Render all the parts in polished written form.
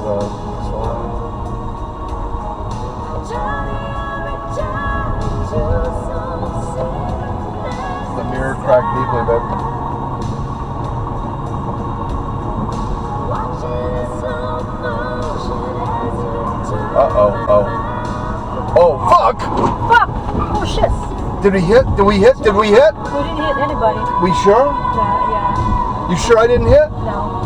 The mirror cracked deeply, babe. Oh, fuck! Fuck! Oh, shit. Did we hit? Did we hit? Did we hit? We didn't hit anybody. We sure? Yeah. You sure I didn't hit? No.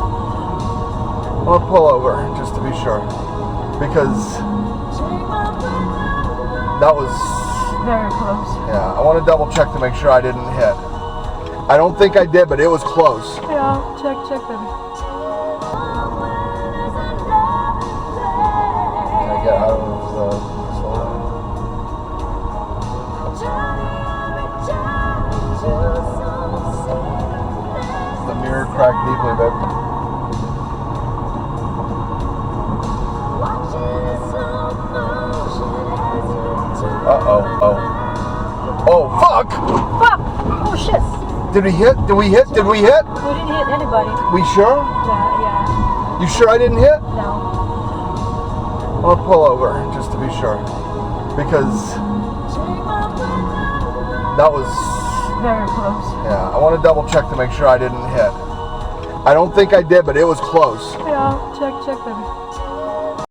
I'll pull over just to be sure. Because that was... Very close. Yeah, I want to double check to make sure I didn't hit. I don't think I did, but it was close. Yeah, check, baby. Can I get out of the mirror cracked deeply, babe. Oh, fuck! Fuck! Oh, shit. Did we hit? Did we hit? Did we hit? We didn't hit anybody. We sure? Yeah. You sure I didn't hit? No. I'll pull over just to be sure. Because that was... Very close. Yeah, I want to double check to make sure I didn't hit. I don't think I did, but it was close. Yeah, check, baby.